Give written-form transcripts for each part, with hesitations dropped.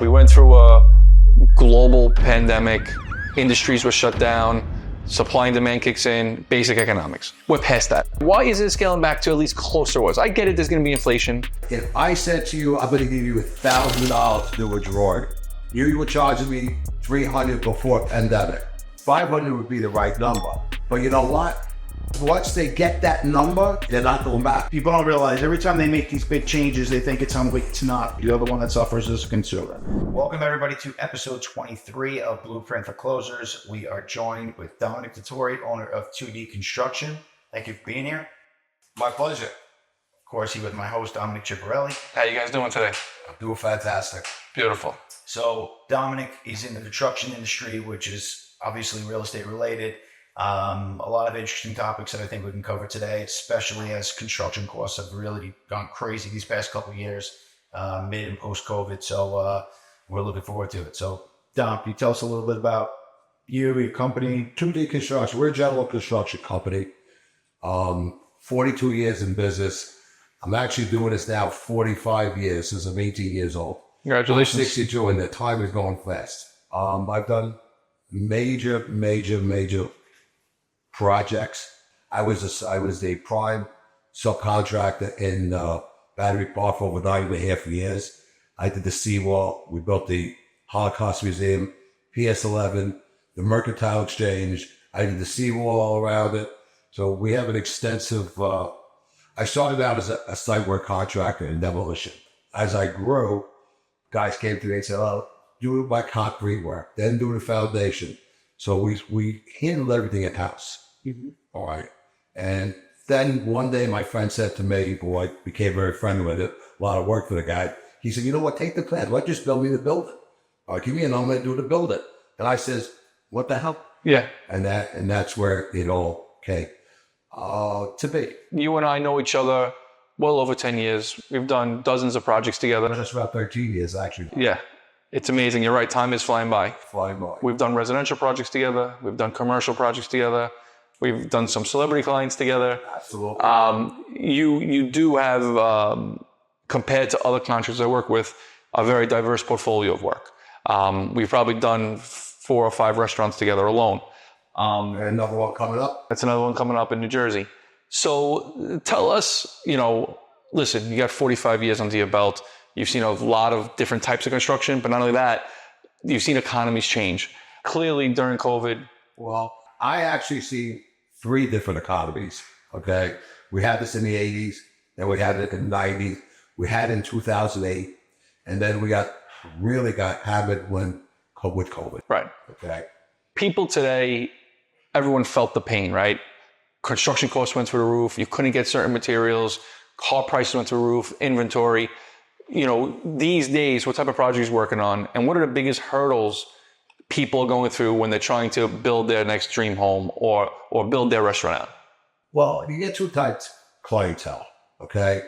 We went through a global pandemic, industries were shut down, supply and demand kicks in, basic economics. We're past that. Why is it scaling back to at least closer was? I get it, there's gonna be inflation. If I said to you, I'm gonna give you $1,000 to do a drawing, you were charging me $300 before pandemic. 500 would be the right number. But you know what? Once they get that number, they're not going back. People don't realize every time they make these big changes, they think it's humbling. It's not. You're the one that suffers as a consumer. Welcome everybody to episode 23 of Blueprint for Closers. We are joined with Dominick Detore, owner of 2D Construction. Thank you for being here. My pleasure. Of course, he was my host, Dominick Ciccarelli. How you guys doing today? I'm doing fantastic. Beautiful. So Dominick is in the construction industry, which is obviously real estate related. A lot of interesting topics that I think we can cover today, especially as construction costs have really gone crazy these past couple of years, mid and post COVID. So we're looking forward to it. So Dom, can you tell us a little bit about you, your company? 2D Construction, we're a general construction company. 42 years in business. I'm actually doing this now 45 years since I'm 18 years old. Congratulations. I'm 62 and the time is going fast. I've done major projects. I was a prime subcontractor in Battery Park for over 9.5 years. I did the seawall. We built the Holocaust Museum, PS11, the Mercantile Exchange. I did the seawall all around it. So we have an extensive, I started out as a site work contractor in demolition. As I grew, guys came to me and said, oh, do my concrete work, then do the foundation. So we handled everything in-house. Mm-hmm. All right. And then one day my friend said to me, who I became very friendly with, it, a lot of work for the guy. He said, you know what, take the plan. What, just build me the building. Give me a number and do the building. And I says, what the hell? Yeah. And that's where it all came to be. You and I know each other well over 10 years. We've done dozens of projects together. That's about 13 years, actually. Yeah. It's amazing. You're right. Time is flying by. Flying by. We've done residential projects together. We've done commercial projects together. We've done some celebrity clients together. Absolutely. You do have, compared to other contractors I work with, a very diverse portfolio of work. We've probably done 4 or 5 restaurants together alone. And another one coming up. That's another one coming up in New Jersey. So tell us, listen, you got 45 years under your belt. You've seen a lot of different types of construction, but not only that, you've seen economies change. Clearly during COVID. Well, I actually see 3 different economies, okay? We had this in the 80s, then we had it in the 90s, we had it in 2008, and then we really got hammered with COVID. Right. Okay. People today, everyone felt the pain, right? Construction costs went through the roof. You couldn't get certain materials. Car prices went through the roof. Inventory. These days, what type of projects are you working on? And what are the biggest hurdles people are going through when they're trying to build their next dream home or build their restaurant out? Well, you get 2 types of clientele, okay?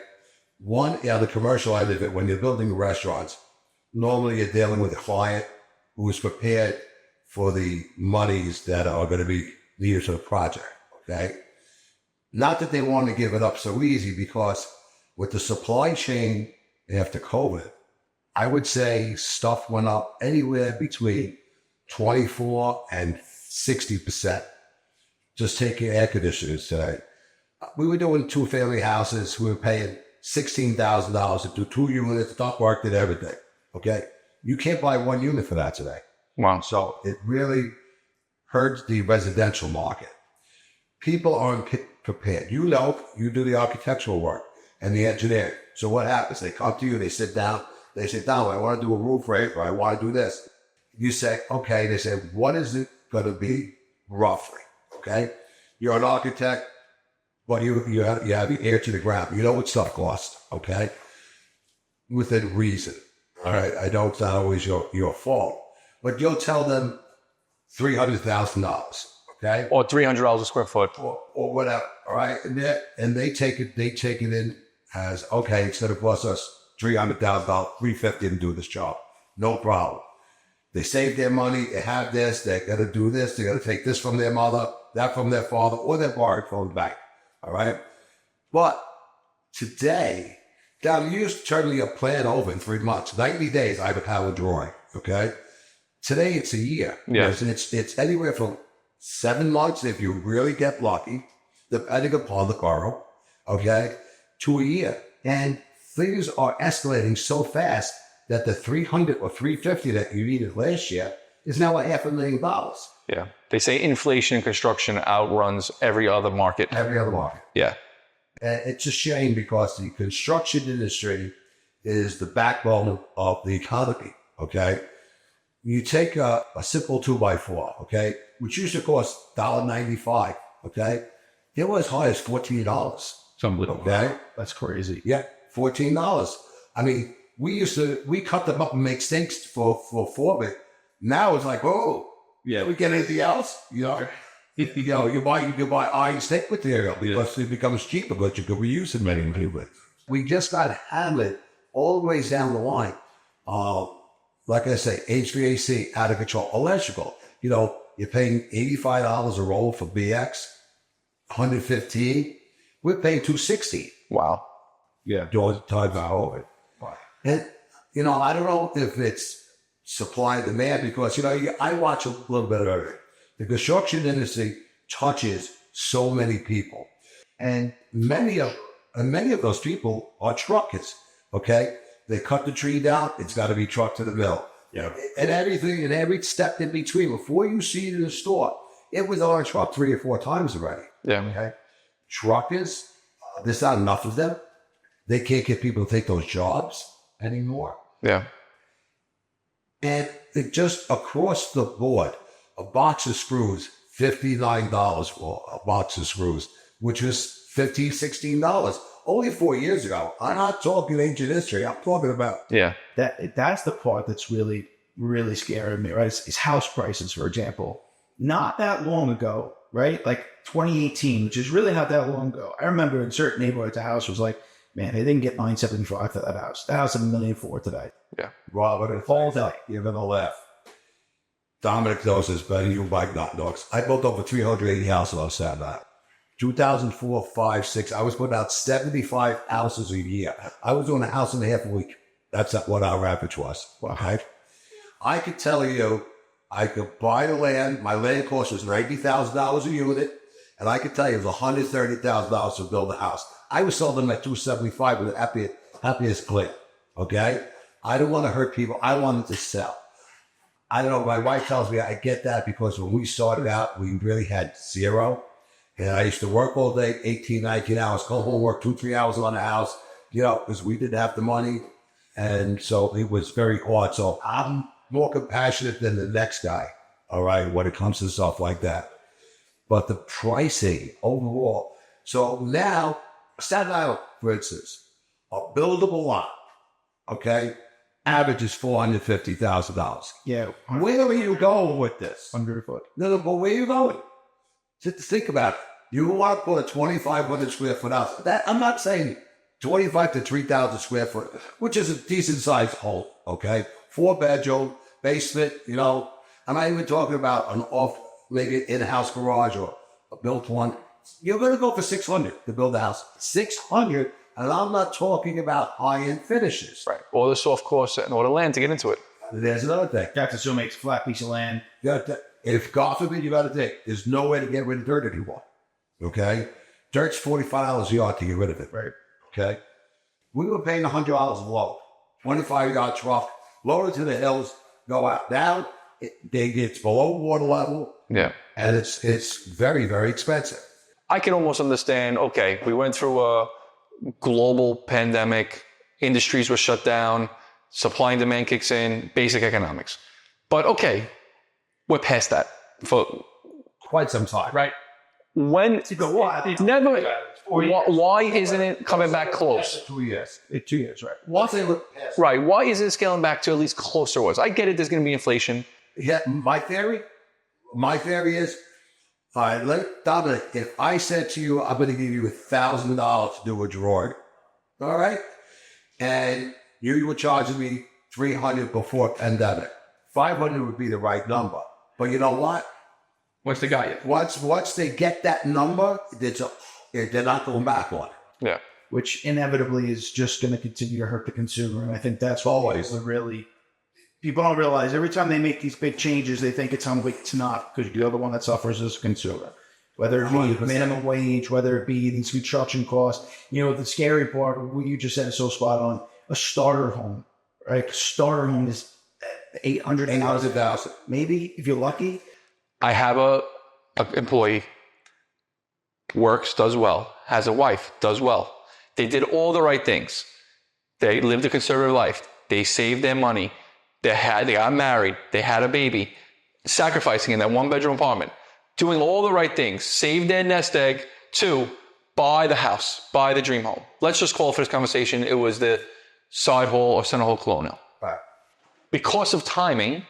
One, the commercial end of it, when you're building restaurants, normally you're dealing with a client who is prepared for the monies that are going to be needed for the project, okay? Not that they want to give it up so easy, because with the supply chain after COVID, I would say stuff went up anywhere between 24 and 60%. Just take your air conditioners today. We were doing 2-family houses. We were paying $16,000 to do 2 units, ductwork, did everything. Okay. You can't buy 1 unit for that today. Wow. So it really hurts the residential market. People aren't prepared. You do the architectural work and the engineering. So what happens? They come to you, they sit down, I want to do a roof rate, or I want to do this. You say, okay. They say, what is it going to be roughly? Okay. You're an architect, but you have your ear to the ground. You know what stuff costs. Okay. Within reason. All right. I know it's not always your fault, but you'll tell them $300,000. Okay. Or $300 a square foot. Or whatever. All right. And they take it in as, okay, it's going to cost us $300,000, $350,000 to do this job. No problem. They save their money. They have this. They're going to do this. They're going to take this from their mother, that from their father, or they're borrowed from the bank. All right. But today, Now, you used to turn me a plan over in 3 months. 90 days, I would have a drawing, okay? Today, it's a year. Yeah. Yes, and it's anywhere from 7 months, if you really get lucky, depending upon the borough, okay, to a year. And things are escalating so fast that the 300 or 350 that you needed last year is now $500,000. Yeah. They say inflation in construction outruns every other market. Every other market. Yeah. And it's a shame because the construction industry is the backbone of the economy, okay? You take a simple 2x4, okay, which used to cost $1.95, okay? It was as high as $14. Okay? That's crazy. Yeah, $14. I mean, we cut them up and make sinks for foreman. Now it's like, oh, yeah, we get anything else? You know, you buy iron stake material because it becomes cheaper, but you can reuse it many people. We just got hammered all the way down the line. Like I say, HVAC out of control, electrical. You know, you're paying $85 a roll for BX, $115. We're paying $260. Wow. Yeah, during the time I owe it. And, you know, I don't know if it's supply and demand because, you know, I watch a little bit of it. The construction industry touches so many people. And many of those people are truckers, okay? They cut the tree down, it's got to be trucked to the mill. Yeah. And everything, and every step in between. Before you see it in the store, it was on a truck 3 or 4 times already. Yeah. Okay? Truckers, there's not enough of them. They can't get people to take those jobs anymore. Yeah. And it just across the board, a box of screws, $59 for a box of screws, which was $15, $16. Only 4 years ago. I'm not talking ancient history. I'm talking about. Yeah. That's the part that's really, really scaring me, right? Is house prices, for example. Not that long ago, right? Like 2018, which is really not that long ago. I remember in certain neighborhoods, a house was like, man, they didn't get $975 for that house. That house is $1.4 million today. Yeah. Robert, all day. You're going to laugh. Dominick knows this better. You like not dogs. I built over 380 houses on Saturday. 2004, 5, 6. I was putting out 75 houses a year. I was doing a house and a half a week. That's what our average was. Okay. I could tell you, I could buy the land. My land cost was $90,000 a unit. And I could tell you it was $130,000 to build a house. I was selling them at $275 with the happiest click. Okay. I don't want to hurt people. I wanted to sell. I don't know. My wife tells me I get that because when we started out, we really had zero. And I used to work all day, 18, 19 hours, go home, work 2, 3 hours on the house, you know, because we didn't have the money. And so it was very hard. So I'm more compassionate than the next guy, all right, when it comes to stuff like that. But the pricing overall. So now, Staten Island, for instance, a buildable lot, okay, average is $450,000. Yeah. Where are you going with this? 100 foot. No, but where are you going? Just think about it. You want to put a 2,500 square foot house. That I'm not saying 25 to 3,000 square foot, which is a decent sized home, okay? 4-bedroom, basement, you know. I'm not even talking about an maybe in-house garage or a built one. You're going to go for $600 to build a house. $600, and I'm not talking about high-end finishes. Right. All the soft costs and all the land to get into it. There's another thing. That's assuming it's a flat piece of land. If God forbid you got to think, there's no way to get rid of dirt anymore. Okay? Dirt's $45 a yard to get rid of it. Right. Okay? We were paying $100 a load. 25-yard truck, load it to the hills, go out. Down, it's below water level. Yeah. And it's very, very expensive. I can almost understand, okay, we went through a global pandemic, industries were shut down, supply and demand kicks in, basic economics. But okay, we're past that for quite some time. Right. When never, why isn't it coming back close? 2 years. 2 years, right? Right. Why isn't it scaling back to at least closer to us? I get it. There's going to be inflation. Yeah. My theory is, all right, Dominick, if I said to you, I'm going to give you $1,000 to do a drawing, all right, and you were charging me $300 before pandemic, $500 would be the right number. But you know what? Once they got you. Once they get that number, they're not going back on it. Yeah. which inevitably is just going to continue to hurt the consumer. And I think that's what Always. people don't realize. Every time they make these big changes, they think it's on, it's not, because you're the one that suffers as a consumer. Whether it be 100%. minimum wage, whether it be these construction costs. You know, the scary part, what you just said is so spot on. A starter home, right? A starter home is $800,000. Maybe, if you're lucky. I have a employee, works, does well, has a wife, does well. They did all the right things. They lived a conservative life. They saved their money. They got married. They had a baby, sacrificing in that one-bedroom apartment, doing all the right things, saved their nest egg to buy the house, buy the dream home. Let's just call for this conversation, it was the Side Hall or Center Hall Colonial. Right. Because of timing,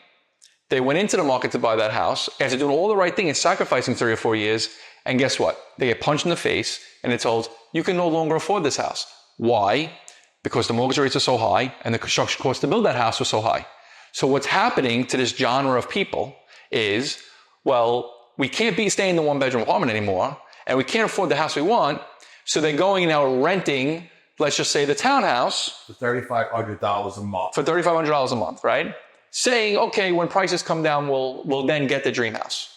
they went into the market to buy that house after doing all the right thing and sacrificing 3 or 4 years. And guess what? They get punched in the face and they're told, you can no longer afford this house. Why? Because the mortgage rates are so high and the construction cost to build that house was so high. So what's happening to this genre of people is, well, we can't be staying in the one-bedroom apartment anymore and we can't afford the house we want. So they're going now renting, let's just say the townhouse. For $3,500 a month. For $3,500 a month, right? Saying, okay, when prices come down, we'll then get the dream house.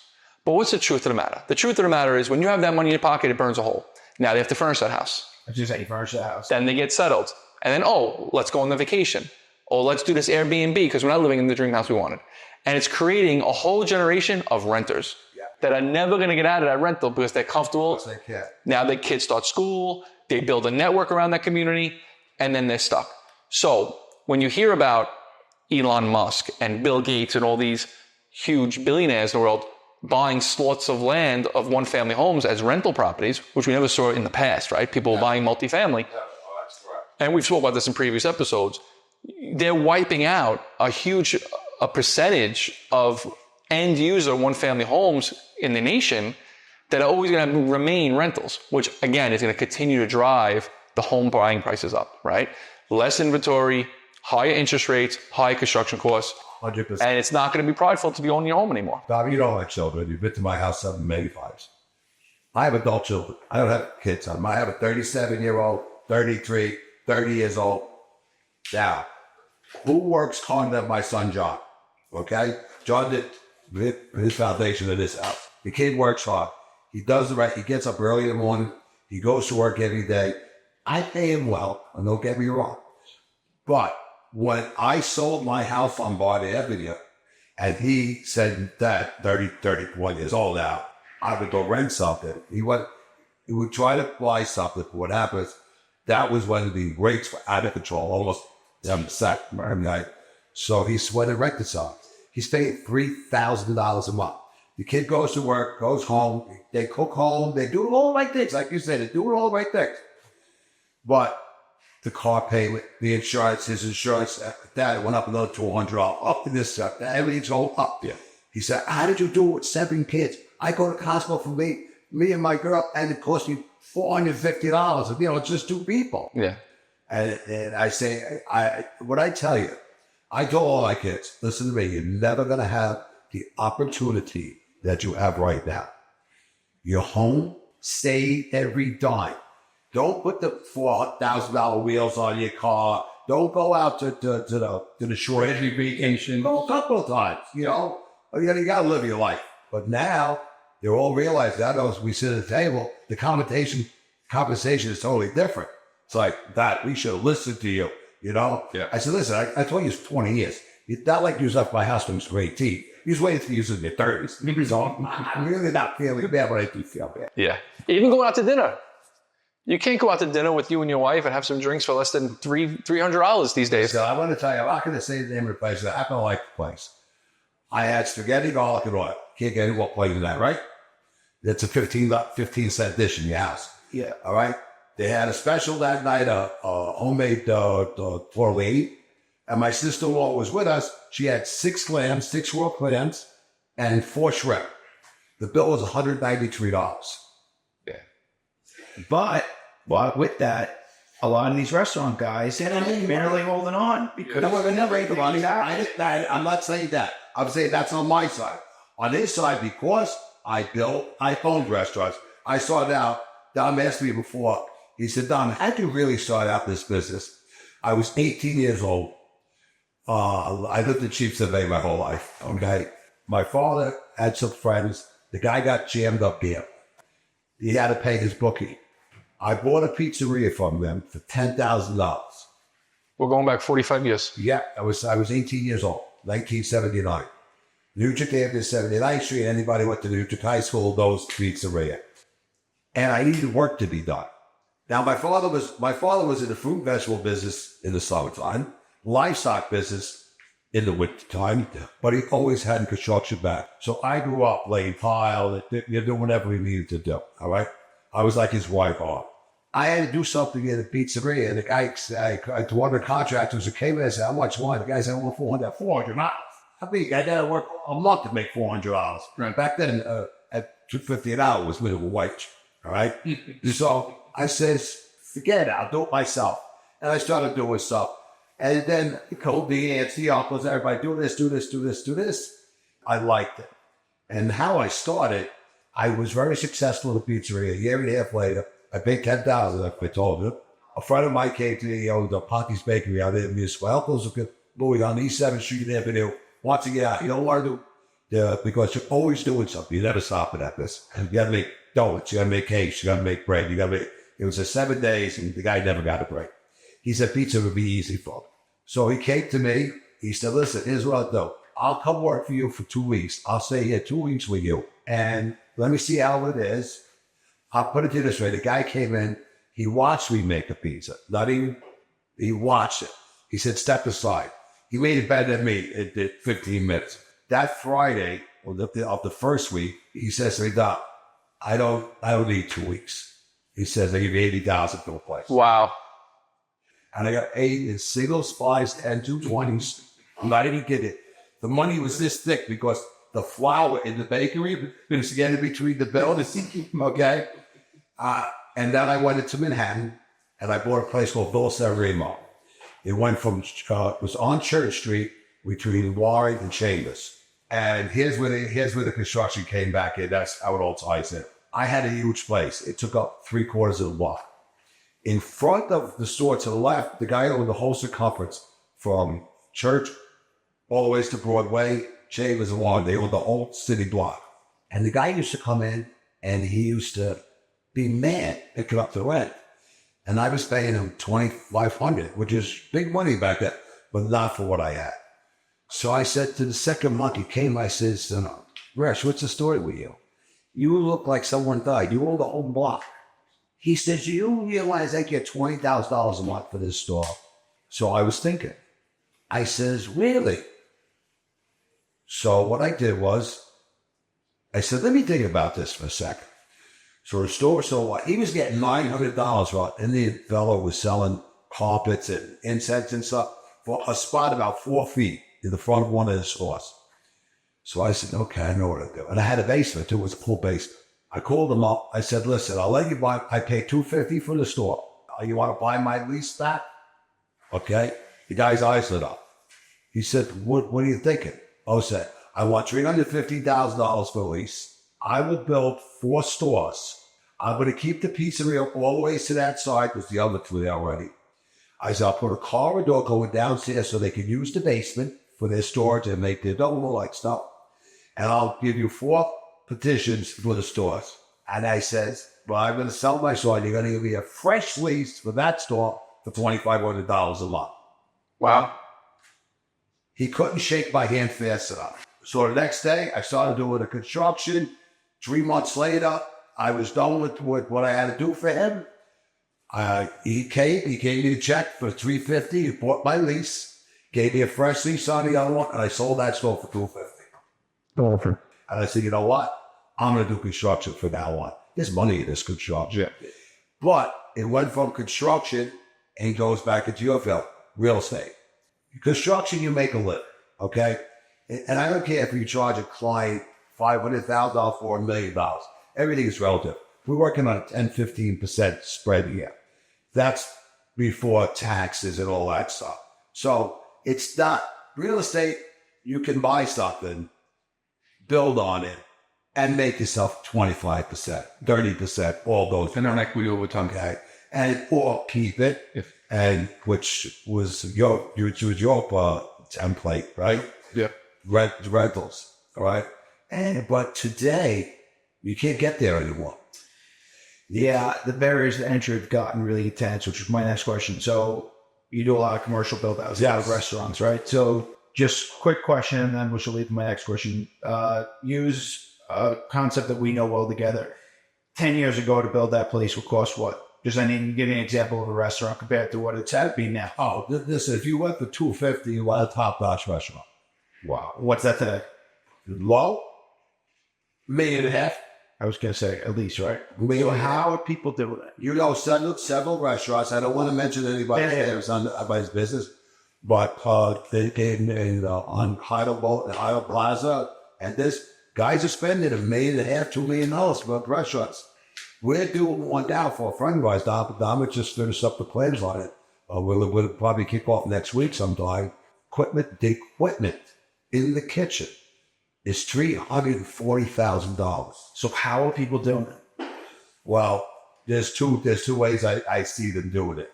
But what's the truth of the matter? The truth of the matter is when you have that money in your pocket, it burns a hole. Now they have to furnish that house. Let's just say you furnish the house. Then they get settled. And then, oh, let's go on the vacation. Oh, let's do this Airbnb because we're not living in the dream house we wanted. And it's creating a whole generation of renters that are never going to get out of that rental because they're comfortable. Yes, they can. Now their kids start school, they build a network around that community, and then they're stuck. So when you hear about Elon Musk and Bill Gates and all these huge billionaires in the world buying slots of land of one-family homes as rental properties, which we never saw in the past, right? People buying multifamily. Yeah, oh, that's correct. And we've spoken about this in previous episodes. They're wiping out a huge percentage of end user one-family homes in the nation that are always going to remain rentals, which again is going to continue to drive the home buying prices up, right? Less inventory, higher interest rates, higher construction costs. 100%. And it's not going to be prideful to be owning your home anymore. Bobby, you don't have children. You've been to my house 7 times. I have adult children. I don't have kids. I have a 37-year-old, 33, 30 years old. Now, who works harder than my son, John? Okay? John did his foundation of this house. The kid works hard. He does the right. He gets up early in the morning. He goes to work every day. I pay him well, and don't get me wrong. But when I sold my house on Bard Avenue, and he said that 31 years old now, I would go rent something. He would try to buy something. But what happens, that was when the rates were out of control, almost sacked. Right? So he went and rented something. He's paying $3,000 a month. The kid goes to work, goes home, they cook home, they do all the right things. Like you said, they do all the right things. But the car payment, the insurance, his insurance, that went up another $200, up to this stuff. Everything's all up. Yeah. He said, how did you do it with 7 kids? I go to Costco for me and my girl, and it cost me $450. You know, it's just 2 people. Yeah. And I say, what I tell you, I told all my kids, listen to me, you're never going to have the opportunity that you have right now. Your home, save every dime. Don't put the $4,000 wheels on your car. Don't go out to the shore every vacation. Go a couple of times, you know. You got to live your life. But now they're all realizing that as we sit at the table, the compensation is totally different. It's like, that we should have listened to you, you know. Yeah. I said, listen, I told you it's 20 years. It's not like you was up my house when you was 18. You was waiting to use it in your 30s. So I'm really not feeling bad, but I do feel bad. Yeah. Even going out to dinner. You can't go out to dinner with you and your wife and have some drinks for less than $300 these days. So I want to tell you, I'm not going to say the name of the place. I don't like the place. I had spaghetti, garlic, and oil. Can't get any more plain than that, right? It's a 15-cent dish in your house. Yeah. All right? They had a special that night, a homemade tourlini. And my sister-in-law was with us. She had 6 clams, 6 raw clams, and 4 shrimp. The bill was $193. Yeah. But with that, a lot of these restaurant guys, they're barely holding on because they're never able to money. I'm not saying that. I'm saying that's on my side. On his side, because I owned restaurants, I saw now, Dom asked me before, He said, Don, how'd you really start out this business? I was 18 years old. I lived in Chiefs of Bay my whole life, okay? My father had some friends. The guy got jammed up here. He had to pay his bookie. I bought a pizzeria from them for $10,000. We're going back 45 years. Yeah, I was 18 years old, 1979. Nugent Avenue, 79th Street. Anybody went to Nugent High School knows pizzeria. And I needed work to be done. Now, my father was in the fruit and vegetable business in the summertime, livestock business in the wintertime, but he always had construction back. So I grew up laying tile, doing whatever he needed to do, all right? I was like his wife on. I had to do something in the pizzeria, and the guy said, to one of the contractors who came in and said, how much money? The guy said, well, $400. I mean, I got to work a month to make $400. Right. Back then, at $250 an hour was minimum wage, all right? So I says, forget it, I'll do it myself. And I started doing stuff. And then he told the aunts, the uncles, everybody, do this, do this, do this, do this. I liked it. And how I started, I was very successful in the pizzeria. A year and a half later, I paid $10,000, like I told him. A friend of mine came to me, he owned a Ponti's Bakery out there in Muse. My uncle's moving on East 7th Street Avenue. Once again, you don't want to do, because you're always doing something. You never stop at this. And you got to make donuts, you got to make cakes, you got to make bread, you got to make, it was 7 days, and the guy never got a break. He said pizza would be easy for him. So he came to me. He said, listen, here's what I'll do. I'll come work for you for 2 weeks. I'll stay here 2 weeks with you. And let me see how it is. I'll put it to you this way. The guy came in. He watched me make a pizza. He watched it. He said, step aside. He made it better than me in 15 minutes. That Friday of the first week, he says to me, Doc, I don't need 2 weeks. He says, I give you $80,000 for the place. Wow. And I got 8 in singles, 5s, and 220s. And I didn't get it. The money was this thick because the flour in the bakery was getting between the buildings. Okay. And then I went into Manhattan and I bought a place called Villa San Remo. It went from, it was on Church Street between Warren and Chambers. And here's where the construction came back in. That's how it all ties in. I had a huge place. It took up 3/4 of the block. In front of the store to the left, the guy owned the whole circumference from Church all the way to Broadway, Chambers and Warren. They owned the whole city block. And the guy used to come in and he used to be mad picking up the rent. And I was paying him $2,500, which is big money back then, but not for what I had. So I said to the second month he came, I says, Resh, what's the story with you? You look like someone died. You own the whole block. He says, you realize I get $20,000 a month for this store? So I was thinking. I says, really? So what I did was, I said, let me think about this for a second. So the store, he was getting $900, right? And the fellow was selling carpets and incense and stuff for a spot about 4 feet in the front of one of the stores. So I said, okay, I know what to do. And I had a basement too. It was a full basement. I called him up. I said, listen, I'll let you buy, I paid $250 for the store. You want to buy my lease back? Okay. The guy's eyes lit up. He said, what are you thinking? I said, I want $350,000 for a lease. I will build 4 stores. I'm going to keep the pizzeria all the way to that side because the other 2 there already. I said, I'll put a corridor going downstairs so they can use the basement for their storage and make their double like stuff. And I'll give you 4 petitions for the stores. And I says, well, I'm going to sell my store. You're going to give me a fresh lease for that store for $2,500 a month. Wow. He couldn't shake my hand fast enough. So the next day, I started doing the construction. 3 months later, I was done with what I had to do for him. He gave me a check for $350. He bought my lease, gave me a fresh lease on the other one, and I sold that store for $250. Awesome. And I said, you know what? I'm going to do construction from now on. There's money in this construction. Yeah. But it went from construction and goes back into your field, real estate. Construction, you make a living, okay? And I don't care if you charge a client $500,000 for $1 million. Everything is relative. We're working on a 10-15% spread here. That's before taxes and all that stuff. So it's not real estate. You can buy something, build on it, and make yourself 25%, 30%, all those. And on equity over time. Okay. and or keep it, and which was your template, right? Yeah. Rentals, all right. But today you can't get there anymore. Yeah, the barriers to entry have gotten really intense, which is my next question. So you do a lot of commercial build outs, a lot of restaurants, right? So just quick question, and then we shall lead to my next question. Use a concept that we know well together. 10 years ago to build that place would cost what? Just I need to give you an example of a restaurant compared to what it's at be now. Oh, listen, if you went for $250, you want a top-notch restaurant. Wow. What's that today? Low? $1.5 million. I was going to say at least, right? So how are people doing it? You know, several restaurants. I don't want to mention anybody that's on anybody's business, but they came in on Heidelberg Plaza, and this guys are spending $1.5 million, $2 million for restaurants. We're doing one now for a friend of ours. Dominick just finished up the plans on it. We'll probably kick off next week sometime. The equipment in the kitchen is $340,000. So how are people doing it? Well, there's two ways I see them doing it.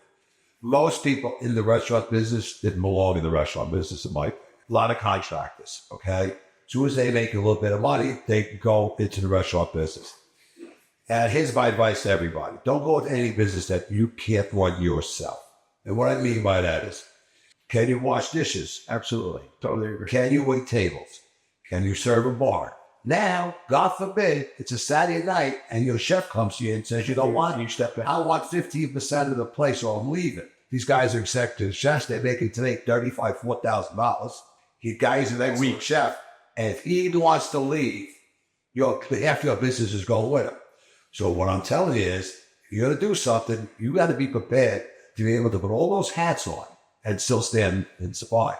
Most people in the restaurant business didn't belong in the restaurant business, Mike. A lot of contractors, okay? As soon as they make a little bit of money, they go into the restaurant business. And here's my advice to everybody. Don't go into any business that you can't run yourself. And what I mean by that is, can you wash dishes? Absolutely. Totally agree. Can you wait tables? Can you serve a bar? Now, God forbid, it's a Saturday night and your chef comes to you and says, you know what? You step in. I want 15% of the place or I'm leaving. These guys are executive chefs. They're making today $35,000, $4,000. He guys an every week chef. And if he wants to leave, half your business is going with him. So what I'm telling you is, if you're going to do something, you got to be prepared to be able to put all those hats on and still stand and survive,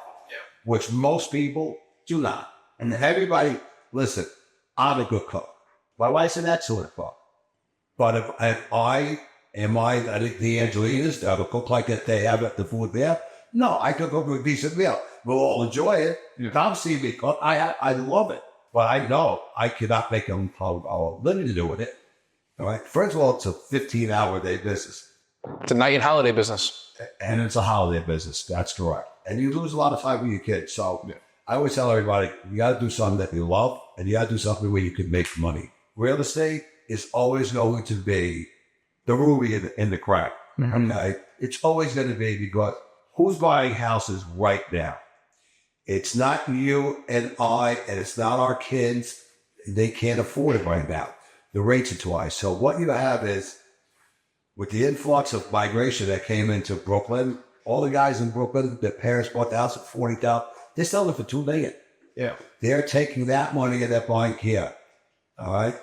which most people do not. And everybody, listen, I'm a good cook. My wife's an excellent cook. But if I think the Angelinas that will cook like that they have at the food there, no, I could cook a decent meal. We'll all enjoy it. Come see me cook. I love it. But I know I cannot make a living to do with it. All right. First of all, it's a 15-hour day business. It's a night and holiday business. And it's a holiday business. That's correct. And you lose a lot of time with your kids. So I always tell everybody, you got to do something that you love, and you got to do something where you can make money. Real estate is always going to be the ruby in the crack. Mm-hmm. Okay? It's always going to be because who's buying houses right now? It's not you and I, and it's not our kids. They can't afford it right now. The rates are too high. So what you have is, with the influx of migration that came into Brooklyn, all the guys in Brooklyn, their parents bought the house at $40,000. They're selling it for $2 million. Yeah. They're taking that money and they're buying here. All right.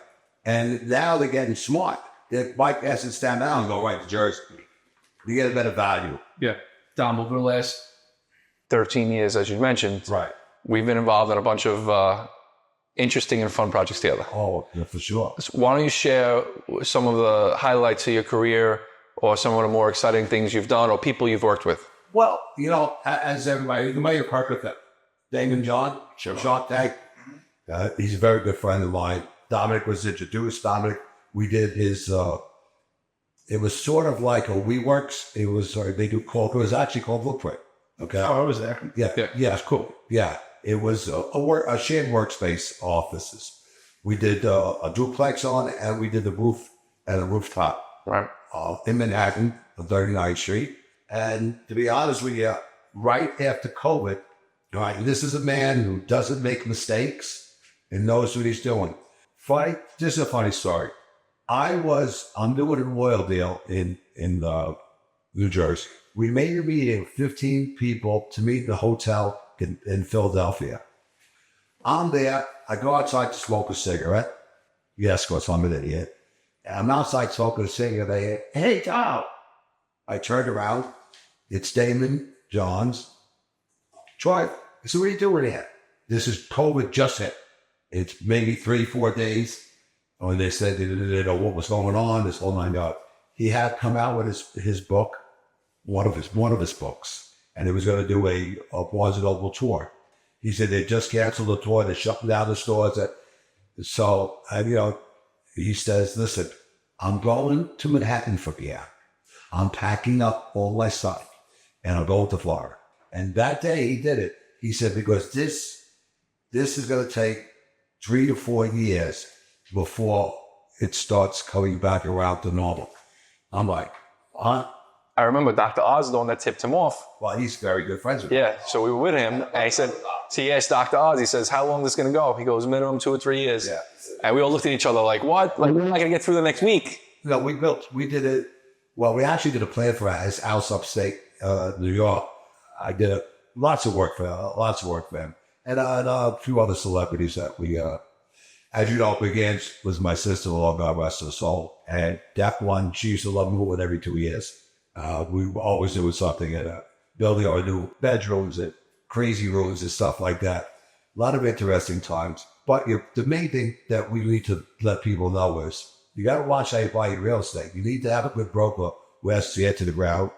And now they're getting smart. They bypass and stand down and go right to Jersey. You get a better value. Yeah. Dom, over the last 13 years, as you mentioned, right, we've been involved in a bunch of interesting and fun projects together. Oh, yeah, for sure. So why don't you share some of the highlights of your career or some of the more exciting things you've done or people you've worked with? Well, you know, as everybody, you may have heard of them. Damon John, Sean Tag. He's a very good friend of mine. Dominick was introduced. Dominick, we did his, it was sort of like a WeWorks. It was actually called Blueprint. Okay. Oh, I was there. Yeah. It's cool. Yeah. It was a shared workspace offices. We did a duplex on it, and we did the roof and a rooftop. Right. In Manhattan, on 39th Street. And to be honest with you, right after COVID, right, this is a man who doesn't make mistakes and knows what he's doing. This is a funny story. I'm doing a oil deal in New Jersey. We made a meeting of 15 people to meet in the hotel in Philadelphia. I'm there. I go outside to smoke a cigarette. Yes, because I'm an idiot. And I'm outside smoking a cigarette. Hey, Tom. I turned around. It's Damon John's tribe. I said, what are you doing here? This is COVID just hit. It's maybe 3-4 days. When they said they didn't know what was going on, this whole 9 yards. He had come out with his book, one of his books, and he was going to do a Barnes and Noble tour. He said they just canceled the tour. They're shutting down the stores. So, he says, listen, I'm going to Manhattan from here. I'm packing up all my stuff and I'm going to Florida. And that day he did it. He said, because this is going to take 3 to 4 years before it starts coming back around to normal. I'm like, huh? I remember Dr. Oz, the one that tipped him off. Well, he's very good friends with me. Yeah, so we were with him, and he said, so he asked Dr. Oz, he says, how long is this going to go? He goes, minimum 2 or 3 years. Yeah. And we all looked at each other like, what? Like, we're not going to get through the next week. No, we did it. Well, we actually did a plan for his house upstate New York. I did lots of work for him. And a few other celebrities that we, as you know, began was my sister-in-law, God rest her soul. And that one, she used to love moving every 2 years. We were always doing something in building our new bedrooms and crazy rooms and stuff like that. A lot of interesting times. But the main thing that we need to let people know is you got to watch how you buy your real estate. You need to have a good broker who has to get to the ground.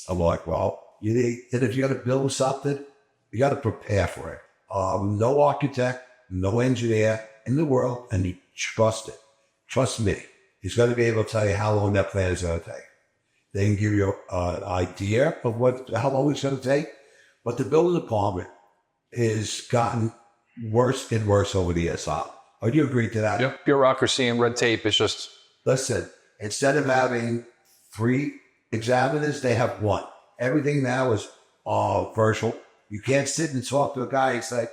I'm like, well, you need, and if you're going to build something, you got to prepare for it. No architect, no engineer in the world, and you trust it. Trust me. He's going to be able to tell you how long that plan is going to take. They can give you an idea of how long it's going to take. But the building department has gotten worse and worse over the years. Would you agree to that? Yep. Bureaucracy and red tape is just... Listen, instead of having 3 examiners, they have 1. Everything now is virtual. You can't sit and talk to a guy and say,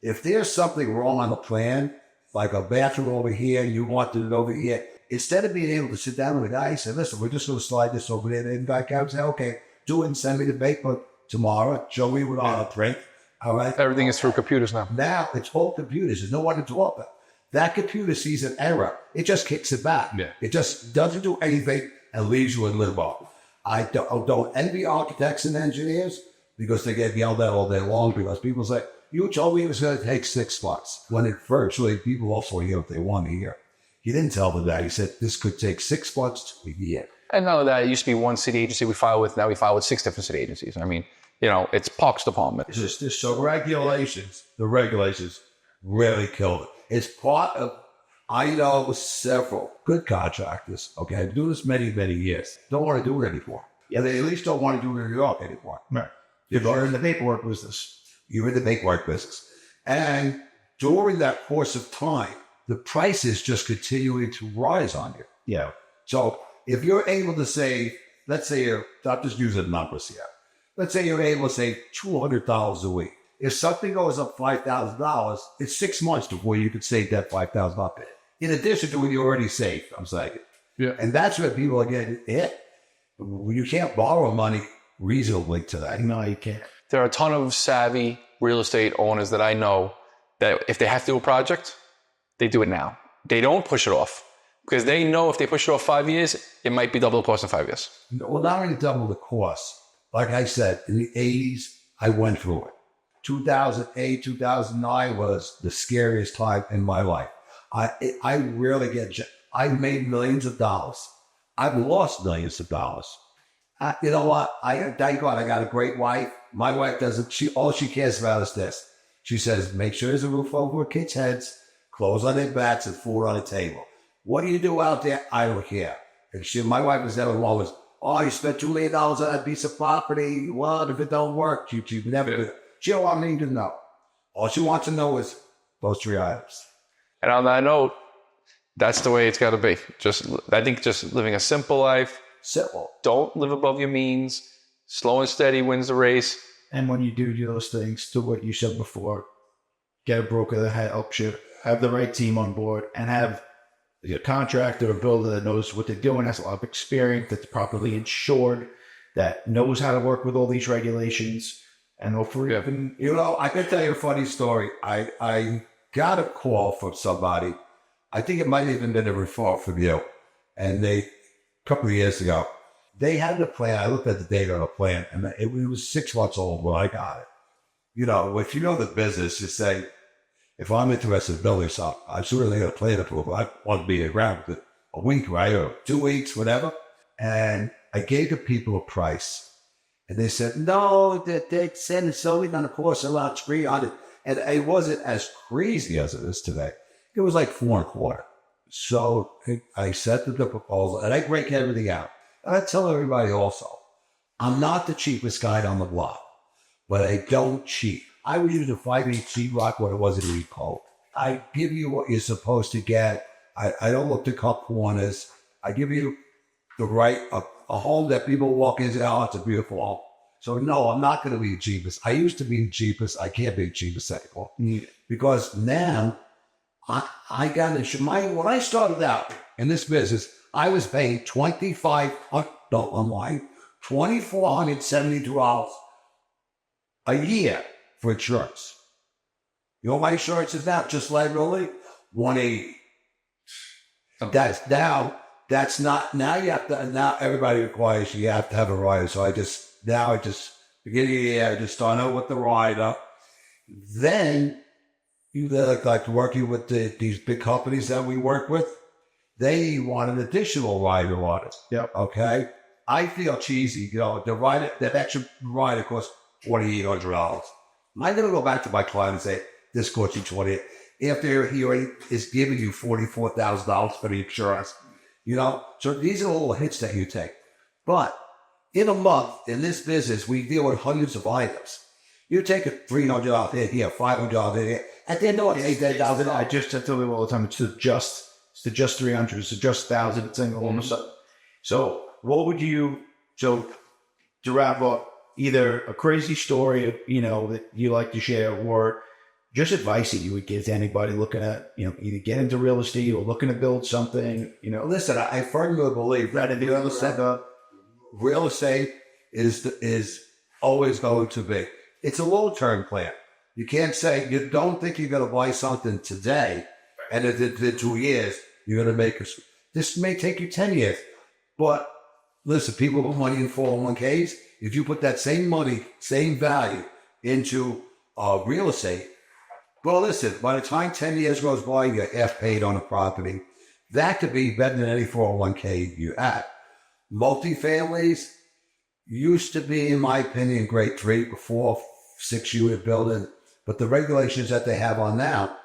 if there's something wrong on the plan, like a bathroom over here, you want it over here, instead of being able to sit down with a guy and say, listen, we're just going to slide this over there, and the guy comes and say, okay, do it and send me the paper tomorrow. Show me what I'll print. All right. Everything is through computers now. Now it's all computers. There's no one to talk about. That computer sees an error. It just kicks it back. Yeah. It just doesn't do anything and leaves you in limbo. I don't envy architects and engineers because they get yelled at all day long because people say, you told me it was going to take 6 months. When it virtually, people also hear what they want to hear. He didn't tell them that. He said this could take 6 months to a year. And none of that. It used to be one city agency we file with. Now we file with 6 different city agencies. I mean, it's Parks Department. It's just so regulations. The regulations really killed it. It's part of, I know several good contractors, okay, do this many, many years, don't want to do it anymore. Yeah, they at least don't want to do it in New York anymore. Right. You're in the paperwork business. You're in the paperwork business. And during that course of time, the prices just continuing to rise on you. Yeah. So if you're able to save, let's say I'm just using numbers here. Let's say you're able to save $200 a week. If something goes up $5,000, it's 6 months before you can save that $5,000. In addition to what you already saved, I'm saying. Yeah. And that's where people are getting hit. You can't borrow money reasonably today. No, you can't. There are a ton of savvy real estate owners that I know that if they have to do a project, they do it now. They don't push it off because they know if they push it off 5 years, it might be double the cost in 5 years. Well, not only double the cost. Like I said, in the 80s, I went through it. 2008, 2009 was the scariest time in my life. I rarely I made millions of dollars. I've lost millions of dollars. You know what? Thank God I got a great wife. My wife doesn't, all she cares about is this. She says, make sure there's a roof over kids' heads, clothes on their backs, and food on the table. What do you do out there? I don't care. And my wife was never always, oh, you spent $2 million on that piece of property. What if it don't work? She never did. She don't want me to know. All she wants to know is those 3 items. And on that note, that's the way it's got to be. I think just living a simple life. Simple. Don't live above your means. Slow and steady wins the race. And when you do those things, do what you said before. Get a broker that helps you. Have the right team on board. And have a contractor or builder that knows what they're doing, has a lot of experience, that's properly insured, that knows how to work with all these regulations. And hopefully, I can tell you a funny story. I got a call from somebody. I think it might have even been a referral from you. And a couple of years ago, they had the plan. I looked at the data on the plan, and it was 6 months old when I got it. If you know the business, you say, if I'm interested in building something, I'm certainly going to plan approval. I want to be around with a week, right? Or 2 weeks, whatever. And I gave the people a price. And they said, no, they said it's only going to cost around $300. And it wasn't as crazy as it is today. It was like $425. So I sent them the proposal, and I break everything out. I tell everybody also, I'm not the cheapest guy on the block, but I don't cheat. I would use a 5-8 sheetrock when it wasn't even cold. I give you what you're supposed to get. I don't look to cut corners. I give you the right, a home that people walk in and say, oh, it's a beautiful home. So no, I'm not going to be the cheapest. I used to be the cheapest. I can't be the cheapest anymore. Because now I got to, when I started out in this business, I was paying $2,472 a year for insurance. You know what my insurance is now? Just liability, $180. That's not, now you have to, now everybody requires you have to have a rider. So beginning of the year, I just start out with the rider. Then you like working with these big companies that we work with. They want an additional rider on it. Yep. Okay. I feel cheesy, the rider, that extra rider costs $2,800. I'm going to go back to my client and say, this costs you $20. After he already is giving you $44,000 for the insurance, so these are the little hits that you take. But in a month, in this business, we deal with hundreds of items. You take a $300 hit here, $500 hit, and then no, $8,000. I just tell people all the time, it's to just 300, it's to just 1,000, it's all of a sudden. So what would you, to wrap up, either a crazy story, that you like to share, or just advice that you would give to anybody looking at, either get into real estate or looking to build something, Listen, I firmly believe that in real estate is always going to be. It's a long-term plan. You can't say, you don't think you're going to buy something today, and in 2 years, you're going to make this may take you 10 years. But listen, people put money in 401ks. If you put that same money, same value into real estate, well, listen, by the time 10 years goes by, you're half paid on a property. That could be better than any 401k you have. Multifamilies used to be, in my opinion, grade 3, 4, 6 unit building, but the regulations that they have on now,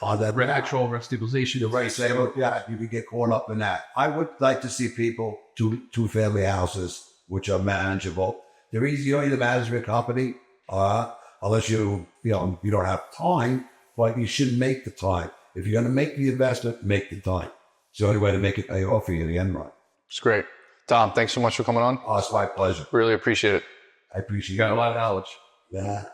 on that actual stabilization, the right say, look, yeah, you could get caught up in that. I would like to see people two-family houses, which are manageable. They're easy. You don't need a management company, unless you don't have time, but you should make the time. If you're going to make the investment, make the time. It's the only way to make it pay off for you in the end run. It's great. Dom, thanks so much for coming on. Oh, it's my pleasure. Really appreciate it. I appreciate you got a lot of knowledge. Yeah.